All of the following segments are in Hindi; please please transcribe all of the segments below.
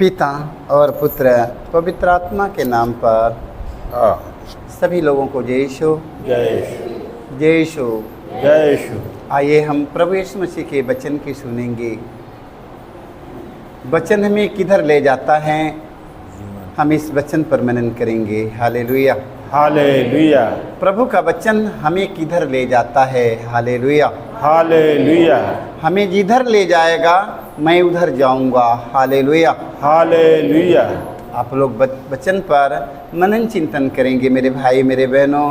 पिता और पुत्र पवित्र आत्मा के नाम पर सभी लोगों को जय यीशु जय यीशु, जय यीशु। जय यीशु। आइए हम प्रभु यीशु मसीह के वचन की सुनेंगे। वचन हमें किधर ले जाता है, हम इस वचन पर मनन करेंगे। हालेलुया, हालेलुया, प्रभु का वचन हमें किधर ले जाता है। हालेलुया, हालेलुया, हमें जिधर ले जाएगा मैं उधर जाऊंगा। Hallelujah, hallelujah. आप लोग वचन पर मनन चिंतन करेंगे मेरे भाई मेरे बहनों,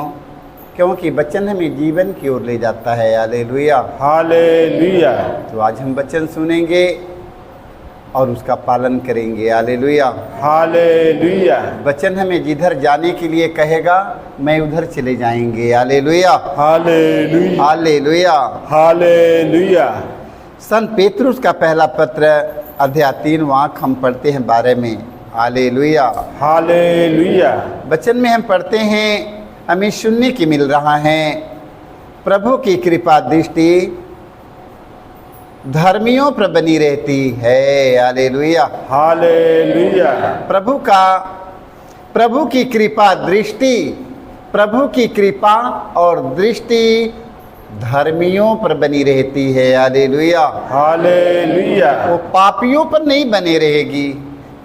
क्योंकि वचन हमें जीवन की ओर ले जाता है। Hallelujah, hallelujah. तो आज हम वचन सुनेंगे और उसका पालन करेंगे। हालेलुया, हालेलुया, वचन हमें जिधर जाने के लिए कहेगा मैं उधर चले जाएंगे। Hallelujah, hallelujah, hallelujah. हालेलुया। संत पेतरुस का पहला पत्र अध्याय 3 वाक्य हम पढ़ते हैं 12 में। Hallelujah, hallelujah. वचन में हम पढ़ते हैं, हमें सुनने की मिल रहा है, प्रभु की कृपा दृष्टि धर्मियों पर बनी रहती है। हालेलुया, हालेलुया, प्रभु की कृपा दृष्टि, प्रभु की कृपा और दृष्टि धर्मियों पर बनी रहती है। Hallelujah, hallelujah. वो पापियों पर नहीं बने रहेगी,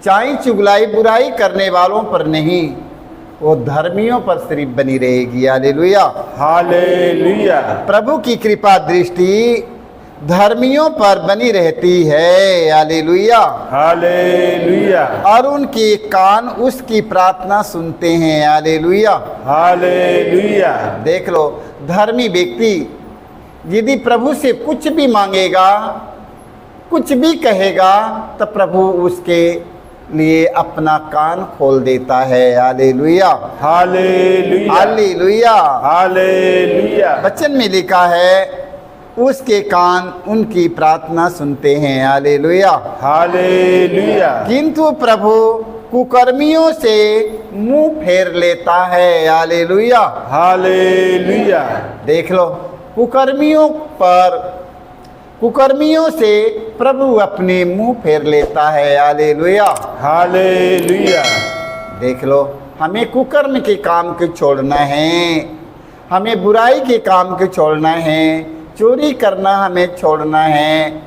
चाहे चुगलाई बुराई करने वालों पर नहीं, वो धर्मियों पर सिर्फ बनी रहेगी। हालेलुया, हालेलुया, प्रभु की कृपा दृष्टि धर्मियों पर बनी रहती है। हालेलुया, हालेलुया, और उनके कान उसकी प्रार्थना सुनते हैं। Hallelujah, hallelujah. देख लो, धर्मी व्यक्ति यदि प्रभु से कुछ भी मांगेगा, कुछ भी कहेगा, तो प्रभु उसके लिए अपना कान खोल देता है। Hallelujah, hallelujah, hallelujah. हालेलुया। वचन में लिखा है उसके कान उनकी प्रार्थना सुनते हैं। हालेलुया, हालेलुया, किंतु प्रभु कुकर्मियों से मुंह फेर लेता है। Hallelujah, hallelujah. देख लो, कुकर्मियों से प्रभु अपने मुंह फेर लेता है। Hallelujah, hallelujah. देख लो, हमें कुकर्म के काम को छोड़ना है, हमें बुराई के काम को छोड़ना है, चोरी करना हमें छोड़ना है,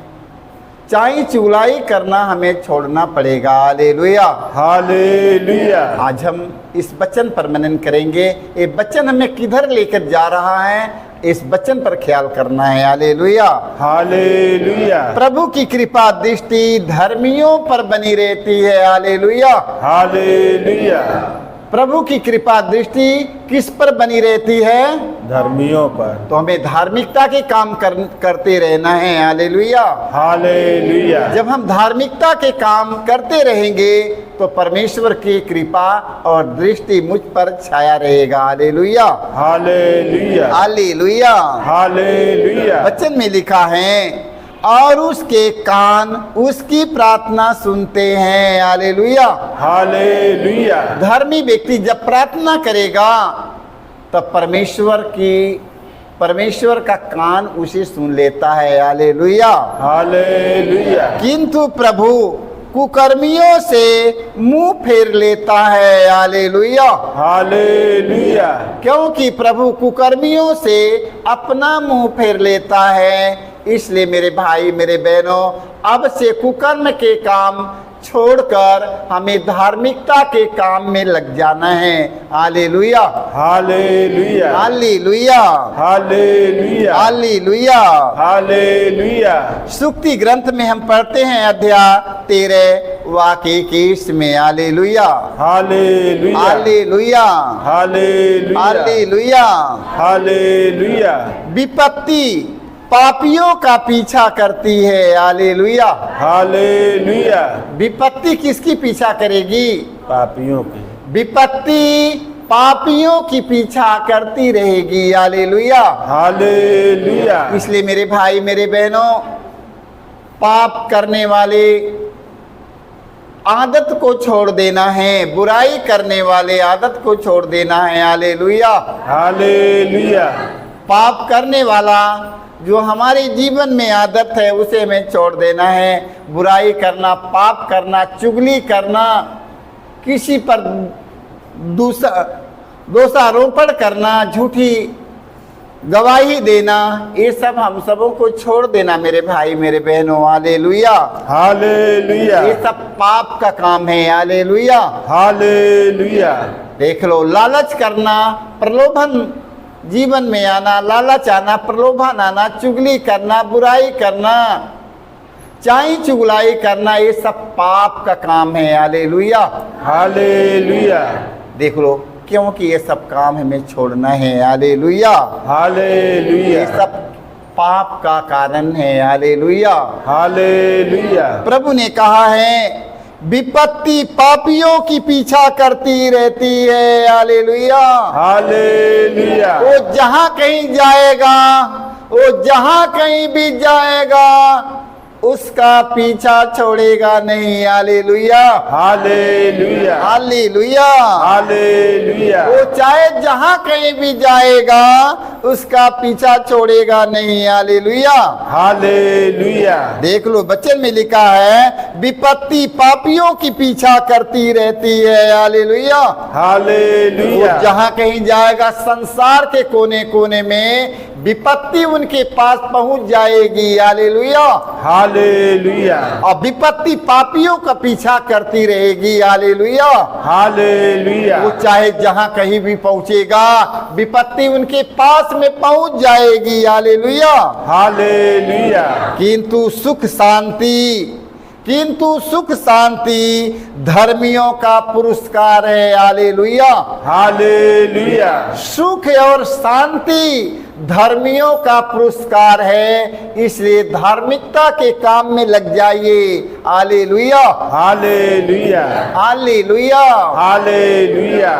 चाहे चुगलाई करना हमें छोड़ना पड़ेगा। Hallelujah, hallelujah. आज हम इस वचन पर मनन करेंगे। ये वचन हमें किधर लेकर जा रहा है, इस वचन पर ख्याल करना है। हालेलुया, हालेलुया, प्रभु की कृपा दृष्टि धर्मियों पर बनी रहती है। Hallelujah, hallelujah. प्रभु की कृपा दृष्टि किस पर बनी रहती है? धर्मियों पर। तो हमें धार्मिकता के काम करते रहना है। Hallelujah, hallelujah. जब हम धार्मिकता के काम करते रहेंगे तो परमेश्वर की कृपा और दृष्टि मुझ पर छाया रहेगा। Hallelujah, hallelujah, hallelujah. हालेलुया। वचन में लिखा है और उसके कान उसकी प्रार्थना सुनते हैं। Hallelujah, hallelujah. धर्मी व्यक्ति जब प्रार्थना करेगा तब परमेश्वर का कान उसे सुन लेता है। Hallelujah, hallelujah. किंतु प्रभु कुकर्मियों से मुंह फेर लेता है। Hallelujah, hallelujah. क्योंकि प्रभु कुकर्मियों से अपना मुंह फेर लेता है। इसलिए मेरे भाई मेरे बहनों, अब से कुकर्म के काम छोड़कर हमें धार्मिकता के काम में लग जाना है। Hallelujah, hallelujah, hallelujah, hallelujah, hallelujah. Hallelujah. सुक्ति ग्रंथ में हम पढ़ते हैं अध्याय 13 वाक्य के इसमें। Hallelujah, hallelujah, hallelujah, hallelujah, hallelujah. Hallelujah. विपत्ति पापियों का पीछा करती है। Hallelujah, hallelujah. विपत्ति किसकी पीछा करेगी? पापियों की। विपत्ति पापियों की पीछा करती रहेगी। Hallelujah, hallelujah. इसलिए मेरे भाई मेरे बहनों, पाप करने वाले आदत को छोड़ देना है, बुराई करने वाले आदत को छोड़ देना है। Hallelujah, hallelujah. पाप करने वाला जो हमारे जीवन में आदत है उसे हमें छोड़ देना है। बुराई करना, पाप करना, चुगली करना, किसी पर दोषारोपण करना, झूठी गवाही देना, ये सब हम सबों को छोड़ देना मेरे भाई मेरे बहनों। हालेलुया, हालेलुया, ये सब पाप का काम है। Hallelujah, hallelujah. देख लो, लालच करना, प्रलोभन जीवन में आना, लालच आना, प्रलोभन आना, चुगली करना, बुराई करना, चाई चुगलाई करना, ये सब पाप का काम है। हालेलुया, हालेलुया, देख लो, क्योंकि ये सब काम हमें छोड़ना है। हालेलुया, हालेलुया, ये सब पाप का कारण है। Hallelujah, hallelujah. प्रभु ने कहा है विपत्ति पापियों की पीछा करती रहती है। हालेलुया, हालेलुया, वो जहां कहीं जाएगा, वो जहां कहीं भी जाएगा, उसका पीछा छोड़ेगा नहीं। हालेलुया, हालेलुया, हालेलुया, हालेलुया, वो चाहे जहां कहीं भी जाएगा, उसका पीछा छोड़ेगा नहीं। हालेलुया, हालेलुया, देख लो, वचन में लिखा है विपत्ति पापियों की पीछा करती रहती है। हालेलुया, हालेलुया, वो जहां कहीं जाएगा, संसार के कोने कोने में विपत्ति उनके पास पहुंच जाएगी। हालेलुया, हालेलुया, और विपत्ति पापियों का पीछा करती रहेगी। हालेलुया, हालेलुया, वो चाहे जहां कहीं भी पहुंचेगा, विपत्ति उनके पास में पहुंच जाएगी। हालेलुया, हालेलुया, किंतु सुख शांति धर्मियों का पुरस्कार है। हालेलुया, हालेलुया, सुख और शांति धर्मियों का पुरस्कार है, इसलिए धार्मिकता के काम में लग जाइए। हालेलुया, हालेलुया, हालेलुया, हालेलुया,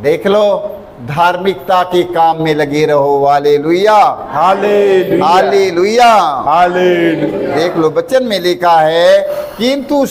देख लो, धार्मिकता के काम में लगे रहो। हालेलुया, हालेलुया, हालेलुया, हालेलुया, देख लो, वचन में लिखा है किंतु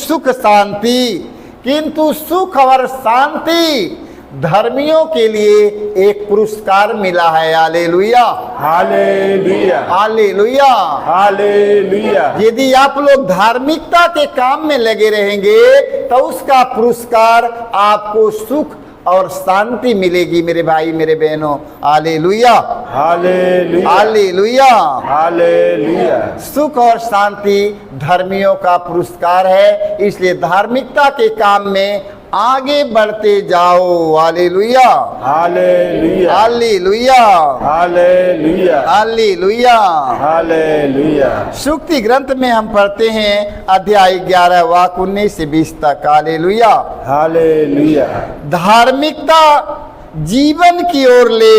सुख और शांति धर्मियों के लिए एक पुरस्कार मिला है। हालेलुया, हालेलुया, हालेलुया, हालेलुया, यदि आप लोग धार्मिकता के काम में लगे रहेंगे तो उसका पुरस्कार आपको सुख और शांति मिलेगी मेरे भाई मेरे बहनों। हालेलुया, हालेलुया, हालेलुया, हालेलुया, सुख और शांति धर्मियों का पुरस्कार है, इसलिए धार्मिकता के काम में आगे बढ़ते जाओ। Hallelujah, hallelujah, hallelujah, hallelujah, hallelujah. Hallelujah, सूक्ति ग्रंथ में हम पढ़ते हैं अध्याय 11 वाक्य 19 से 20 तक। हालेलुया, हालेलुया, धार्मिकता जीवन की ओर ले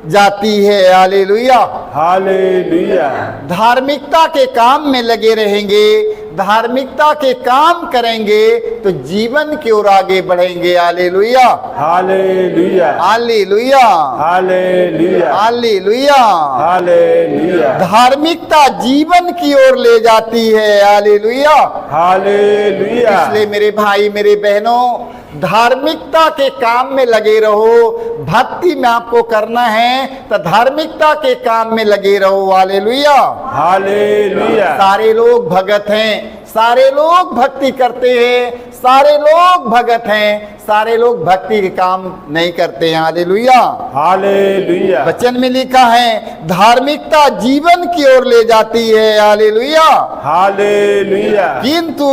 जाती है। हालेलुया, हालेलुया, धार्मिकता के काम में लगे रहेंगे, धार्मिकता के काम करेंगे तो जीवन की ओर आगे बढ़ेंगे। Hallelujah, hallelujah, hallelujah, hallelujah, hallelujah, hallelujah, धार्मिकता जीवन की ओर ले जाती है। हालेलुया, हालेलुया, इसलिए मेरे भाई मेरे बहनों, धार्मिकता के काम में लगे रहो। भक्ति में आपको करना है तो धार्मिकता के काम में लगे रहो। हालेलुया, हालेलुया, सारे लोग भगत हैं, सारे लोग भक्ति करते हैं, सारे लोग भगत हैं, सारे लोग भक्ति के काम नहीं करते हैं। हालेलुया, हालेलुया, वचन में लिखा है धार्मिकता जीवन की ओर ले जाती है। हालेलुया, हालेलुया, किंतु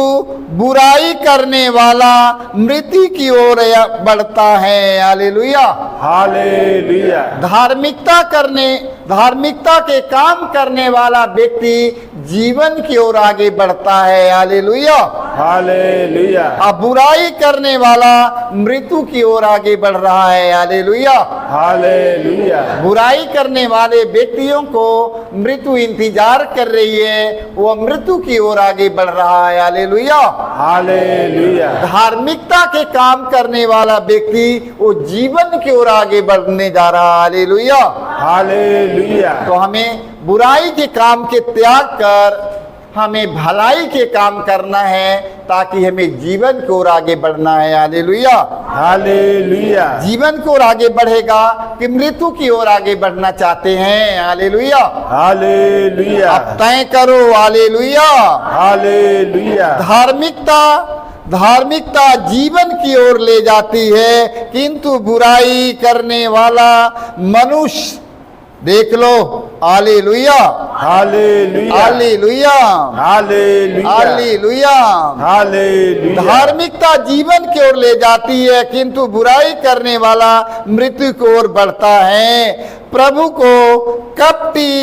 बुराई करने वाला मृत्यु की ओर बढ़ता है। हालेलुया, हालेलुया, धार्मिकता के काम करने वाला व्यक्ति जीवन की ओर आगे बढ़ता है। हालेलुया, हालेलुया, अब बुराई करने वाला मृत्यु की ओर आगे बढ़ रहा है। हालेलुया, हालेलुया, बुराई करने वाले व्यक्तियों को मृत्यु इंतजार कर रही है, वो मृत्यु की ओर आगे बढ़ रहा है। हालेलुया, हालेलुया, धार्मिकता के काम करने वाला व्यक्ति वो जीवन की ओर आगे बढ़ने जा रहा है। हालेलुया, हालेलुया, तो हमें बुराई के काम के त्याग कर हमें भलाई के काम करना है ताकि हमें जीवन की ओर आगे बढ़ना है। हालेलुया। हालेलुया। जीवन की ओर आगे बढ़ेगा कि मृत्यु की ओर आगे बढ़ना चाहते हैं? हालेलुया। हालेलुया। अब तय करो। हालेलुया। हालेलुया। धार्मिकता जीवन की ओर ले जाती है, किंतु बुराई करने वाला मनुष्य, देख लो। Hallelujah. Hallelujah. Hallelujah. Hallelujah. Hallelujah. Hallelujah. धार्मिकता जीवन की ओर ले जाती है, किंतु बुराई करने वाला मृत्यु की ओर बढ़ता है। प्रभु को कपटी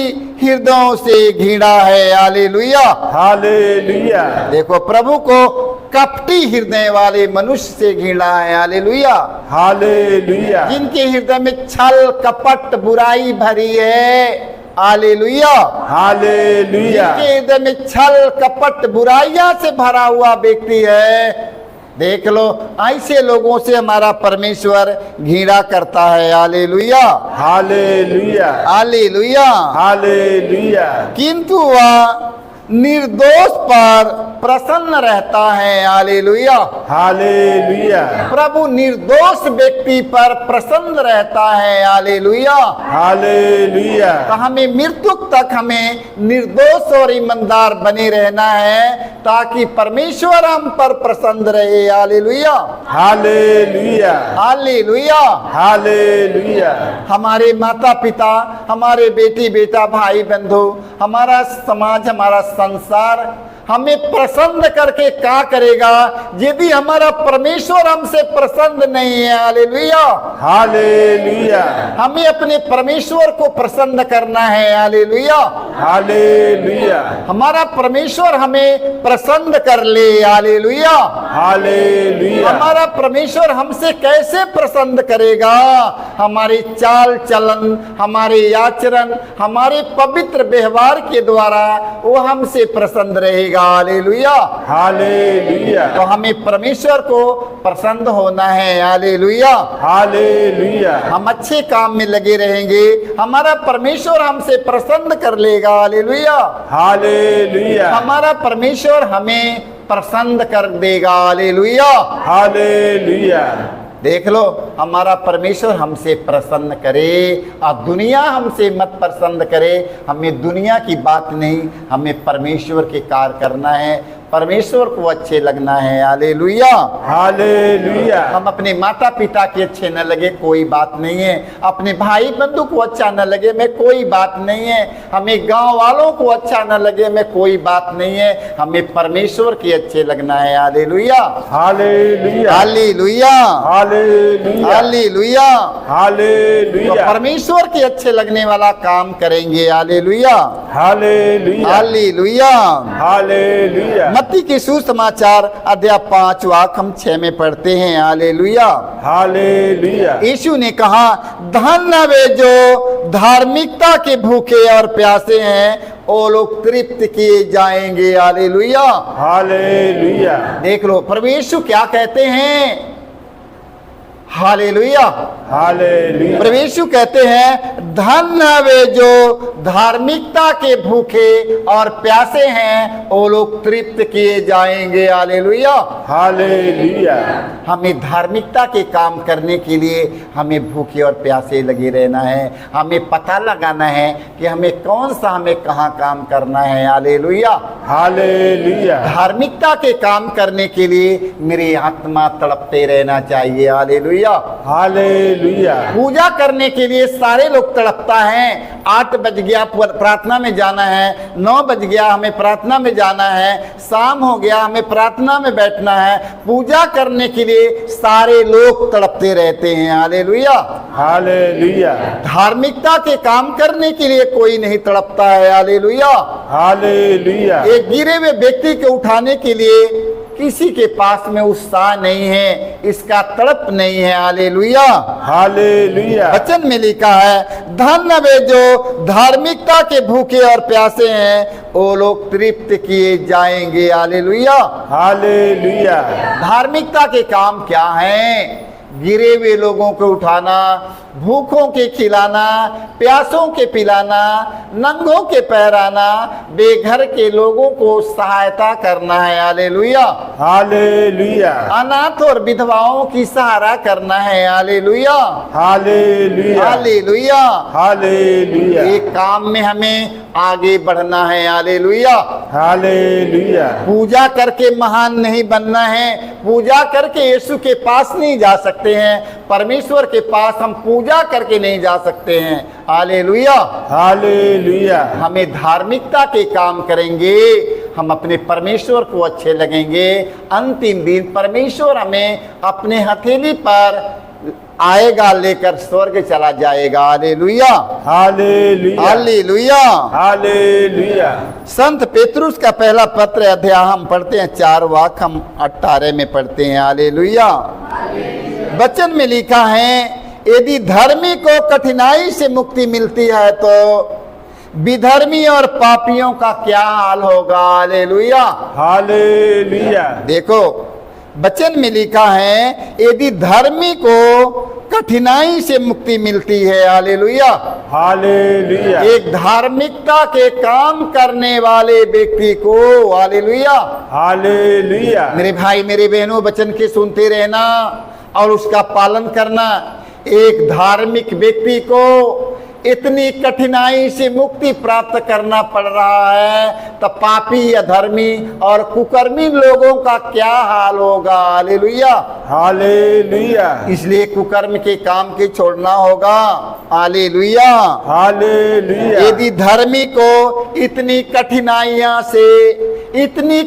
हृदयों से घृणा है। हालेलुया। हालेलुया। देखो, प्रभु को कपटी हृदय वाले मनुष्य से घृणा है। हालेलुया। हालेलुया। जिनके हृदय में छल कपट बुराई भरी है। हालेलुया। हालेलुया। जिनके हृदय में छल कपट बुराइयां से भरा हुआ व्यक्ति है, देख लो, ऐसे लोगों से हमारा परमेश्वर घृणा करता है। हालेलुया। हालेलुया। हालेलुया। हालेलुया। किंतु वह निर्दोष पर प्रसन्न रहता है। हालेलुया। हालेलुया। प्रभु निर्दोष व्यक्ति पर प्रसन्न रहता है। हालेलुया। हालेलुया। तो हमें मृत्यु तक हमें निर्दोष और ईमानदार बने रहना है ताकि परमेश्वर हम पर प्रसन्न रहे। हालेलुया। हालेलुया। हालेलुया। हालेलुया। हमारे माता पिता, हमारे बेटी बेटा, भाई बंधु, हमारा समाज, हमारा संसार हमें प्रसन्न करके क्या करेगा यदि हमारा परमेश्वर हमसे प्रसन्न नहीं है? हालेलुया। हालेलुया। हमें अपने परमेश्वर को प्रसन्न करना है। हालेलुया। हालेलुया। हमारा परमेश्वर हमें प्रसन्न कर ले। हालेलुया। हालेलुया। हमारा परमेश्वर हमसे कैसे प्रसन्न करेगा? हमारे चाल चलन, हमारे आचरण, हमारे पवित्र व्यवहार के द्वारा वो हमसे प्रसन्न रहेगा। हालेलुया। हालेलुया। तो हमें परमेश्वर को प्रसन्न होना है। हालेलुया। हालेलुया। हम अच्छे काम में लगे रहेंगे, हमारा परमेश्वर हमसे प्रसन्न कर लेगा। हालेलुया। हालेलुया। हमारा परमेश्वर हमें प्रसन्न कर देगा। हालेलुया। हालेलुया। देख लो, हमारा परमेश्वर हमसे प्रसन्न करे और दुनिया हमसे मत प्रसन्न करे। हमें दुनिया की बात नहीं, हमें परमेश्वर के कार्य करना है, परमेश्वर को अच्छे लगना है। हालेलुया। हालेलुया। हम अपने माता पिता के अच्छे न लगे कोई बात नहीं है, अपने भाई बंधु को अच्छा न लगे में कोई बात नहीं है, हमें गांव वालों को अच्छा न लगे में कोई बात नहीं है, हमें परमेश्वर के अच्छे लगना है। Hallelujah. Hallelujah. Hallelujah. Hallelujah. Hallelujah. Hallelujah. तो परमेश्वर के अच्छे लगने वाला काम करेंगे। हालेलुया। हालेलुया। हालेलुया। हालेलुया। मत्ती के सुसमाचार अध्याय 5 वाक्य हम 6 में पढ़ते हैं। हालेलुया। हालेलुया। यीशु ने कहा, धन्य वे जो धार्मिकता के भूखे और प्यासे हैं, वो लोग तृप्त किए जाएंगे। हालेलुया। हालेलुया। देख लो, प्रभु यीशु क्या कहते हैं? हालेलुया। हालेलुया। प्रभु यीशु कहते हैं, धन्य वे जो धार्मिकता के भूखे और प्यासे हैं, वो लोग तृप्त किए जाएंगे। हालेलुया। हालेलुया। हमें धार्मिकता के काम करने के लिए हमें भूखे और प्यासे लगे रहना है। हमें पता लगाना है कि हमें कौन सा, हमें कहाँ काम करना है। हालेलुया। हालेलुया। धार्मिकता के काम करने के लिए मेरी आत्मा तड़पते रहना चाहिए। हालेलुया। हालेलुया। पूजा करने के लिए सारे लोग तड़पता हैं। 8 बज गया प्रार्थना में जाना है, 9 बज गया हमें प्रार्थना में जाना है, शाम हो गया हमें प्रार्थना में बैठना है। पूजा करने के लिए सारे लोग तड़पते रहते हैं। हालेलुया। हालेलुया। धार्मिकता के काम करने के लिए कोई नहीं तड़पता है। हालेलुया। हालेलुया। एक गिरे हुए व्यक्ति को उठाने के लिए किसी के पास में उत्साह नहीं है, इसका तड़प नहीं है। हालेलुया। हालेलुया। वचन में लिखा है, धन्य वे जो धार्मिकता के भूखे और प्यासे हैं, वो लोग तृप्त किए जाएंगे। हालेलुया। हालेलुया। धार्मिकता के काम क्या हैं? गिरे हुए लोगों को उठाना, भूखों के खिलाना, प्यासों के पिलाना, नंगों के पहराना, बेघर के लोगों को सहायता करना है। हालेलुया। हालेलुया। अनाथ और विधवाओं की सहारा करना है। हालेलुया। हालेलुया। हालेलुया। हालेलुया। एक काम में हमें आगे बढ़ना है। हालेलुया। हालेलुया। पूजा करके महान नहीं बनना है, पूजा करके यीशु के पास नहीं जा सकते हैं, परमेश्वर के पास हम पूजा करके नहीं जा सकते हैं। हालेलुया। हालेलुया। हमें धार्मिकता के काम करेंगे, हम अपने परमेश्वर को अच्छे लगेंगे। अंतिम दिन परमेश्वर हमें अपने हथेली पर आएगा, लेकर स्वर्ग चला जाएगा। हालेलुया। हालेलुया। हालेलुया। हालेलुया। संत पेतरुस का पहला पत्र अध्याय हम पढ़ते हैं, 4 वाक्य हम 18 में पढ़ते हैं। हालेलुया। वचन में लिखा है, यदि धर्मी को कठिनाई से मुक्ति मिलती है तो विधर्मी और पापियों का क्या हाल होगा। हालेलुया। हालेलुया। देखो वचन में लिखा है, यदि धर्मी को कठिनाई से मुक्ति मिलती है। हालेलुया। हालेलुया। एक धार्मिकता के काम करने वाले व्यक्ति को, हालेलुया, हालेलुया। मेरे भाई मेरे बहनों, वचन के सुनते रहना और उसका पालन करना। एक धार्मिक व्यक्ति को इतनी कठिनाई से मुक्ति प्राप्त करना पड़ रहा है, तो पापी, अधर्मी और कुकर्मी लोगों का क्या हाल होगा। हालेलुया। हालेलुया। इसलिए कुकर्म के काम के छोड़ना होगा। हालेलुया। हालेलुया। यदि धर्मी को इतनी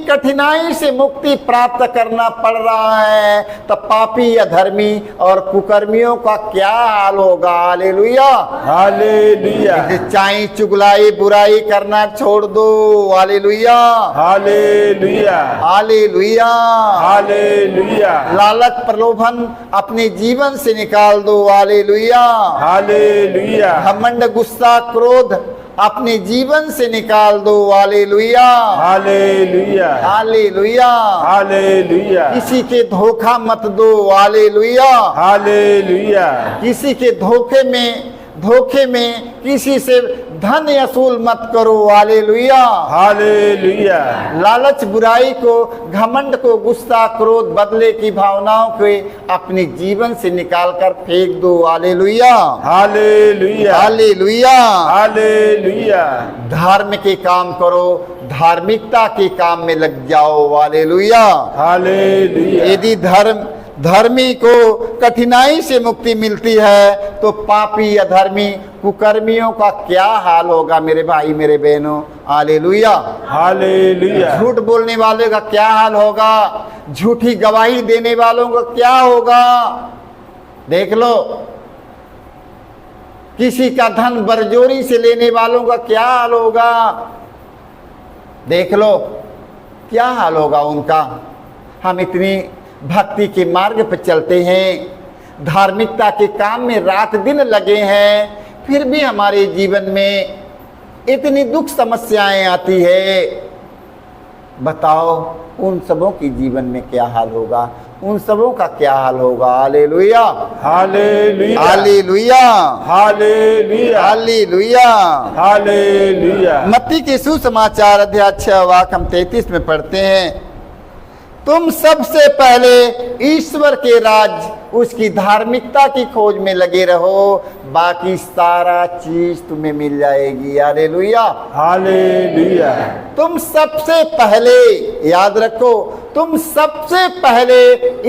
कठिनाई से मुक्ति प्राप्त करना पड़ रहा है, तो पापी, अधर्मी और कुकर्मियों का क्या हाल होगा। हालेलुया। हालेलुया। चाई चुगलाई बुराई करना छोड़ दो। हालेलुया। हालेलुया। हालेलुया। हालेलुया। लालच प्रलोभन अपने जीवन से निकाल दो। हालेलुया। हालेलुया। घमंड, गुस्सा, क्रोध अपने जीवन से निकाल दो। हालेलुया। हालेलुया। हालेलुया। हालेलुया। किसी के धोखा मत दो। हालेलुया। हालेलुया। किसी के धोखे में किसी से धन वसूल मत करो। हालेलुया। हालेलुया। लालच, बुराई को, घमंड को, गुस्सा, क्रोध, बदले की भावनाओं को अपने जीवन से निकाल कर फेंक दो। हालेलुया। हालेलुया। हालेलुया। हालेलुया। धर्म के काम करो, धार्मिकता के काम में लग जाओ। हालेलुया। हालेलुया। यदि धर्मी को कठिनाई से मुक्ति मिलती है, तो पापी, अधर्मी, कुकर्मियों का क्या हाल होगा। मेरे भाई मेरे बहनों। हालेलुया। हालेलुया। झूठ बोलने वाले का क्या हाल होगा, झूठी गवाही देने वालों का क्या होगा। देख लो, किसी का धन बरजोरी से लेने वालों का क्या हाल होगा। देख लो क्या हाल होगा उनका। हम इतनी भक्ति के मार्ग पर चलते हैं, धार्मिकता के काम में रात दिन लगे हैं, फिर भी हमारे जीवन में इतनी दुख समस्याएं आती है। बताओ उन सबों की जीवन में क्या हाल होगा, उन सबों का क्या हाल होगा। Hallelujah. Hallelujah. Hallelujah. Hallelujah. Hallelujah. Hallelujah. मत्ती के सुसमाचार अध्याय 6 वाक्य हम 33 में पढ़ते हैं, तुम सबसे पहले ईश्वर के राज्य, उसकी धार्मिकता की खोज में लगे रहो, बाकी सारा चीज तुम्हें मिल जाएगी। हालेलुया। हालेलुया। तुम सबसे पहले, याद रखो, तुम सबसे पहले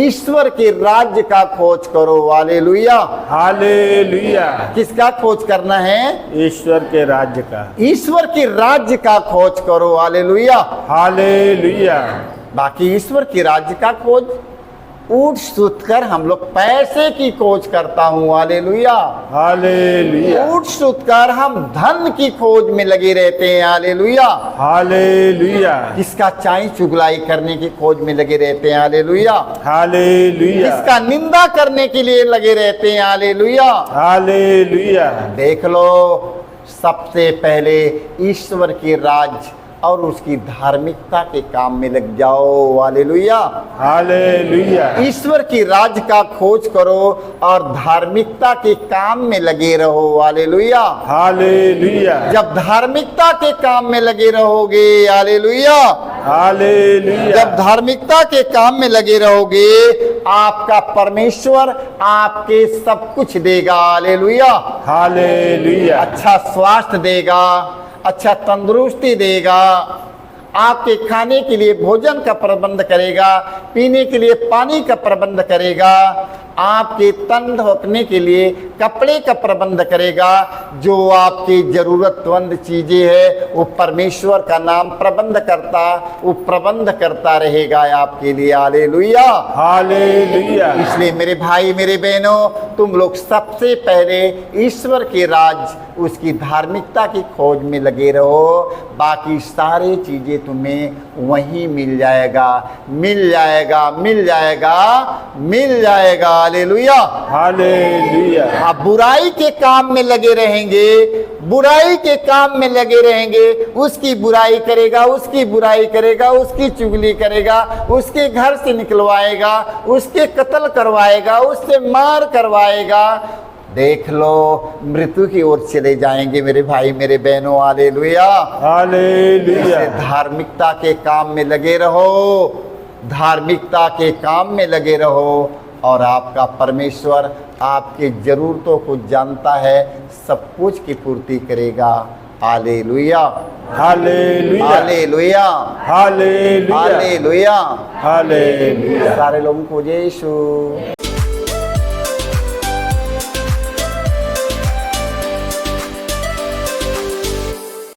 ईश्वर के राज्य का खोज करो। हालेलुया। हालेलुया। किसका खोज करना है? ईश्वर के राज्य का। ईश्वर के राज्य का खोज करो। हालेलुया। हालेलुया। बाकी ईश्वर के राज्य का खोज, उठ सुत कर हम लोग पैसे की खोज करता हूँ। हालेलुया। हालेलुया। उठ सुत कर हम धन की खोज में लगे रहते हैं। हालेलुया। हालेलुया। किसका चाई चुगलाई करने की खोज में लगे रहते हैं। हालेलुया। हालेलुया। किसका निंदा करने के लिए लगे रहते हैं। हालेलुया। हालेलुया। देख लो, सबसे पहले ईश्वर के राज्य और उसकी धार्मिकता के काम में लग जाओ। हालेलुया। हालेलुया। ईश्वर की राज का खोज करो और धार्मिकता के काम में लगे रहो। हालेलुया। हालेलुया। जब धार्मिकता के काम में लगे रहोगे, हालेलुया, हालेलुया। जब धार्मिकता के काम में लगे रहोगे, आपका परमेश्वर आपके सब कुछ देगा। हालेलुया। हालेलुया। अच्छा स्वास्थ्य देगा, अच्छा तंदुरुस्ती देगा, आपके खाने के लिए भोजन का प्रबंध करेगा, पीने के लिए पानी का प्रबंध करेगा, आपके तन ढकने के लिए कपड़े का प्रबंध करेगा। जो आपकी जरूरतमंद चीजें है वो परमेश्वर का नाम प्रबंध करता, वो प्रबंध करता रहेगा आपके लिए। हालेलुया। हालेलुया। इसलिए मेरे भाई मेरे बहनों, तुम लोग सबसे पहले ईश्वर के राज, उसकी धार्मिकता की खोज में लगे रहो। बाकी सारी चीजें तुम्हें वहीं मिल जाएगा, मिल जाएगा, मिल जाएगा, मिल जाएगा। हालेलुया। हालेलुया। आप बुराई के काम में लगे रहेंगे, बुराई के काम में लगे रहेंगे, उसकी बुराई करेगा, उसकी बुराई करेगा, उसकी चुगली करेगा, उसके घर से निकलवाएगा, उसके कत्ल करवाएगा, उससे मार करवाएगा। देख लो, मृत्यु की ओर चले जाएंगे मेरे भाई मेरे बहनों। हालेलुया। हालेलुया। धार्मिकता के काम में लगे रहो, धार्मिकता के काम में लगे रहो, और आपका परमेश्वर आपके ज़रूरतों को जानता है, सब कुछ की पूर्ति करेगा। Hallelujah. Hallelujah. Hallelujah. Hallelujah. Hallelujah. Hallelujah. सारे लोगों को जय यीशु।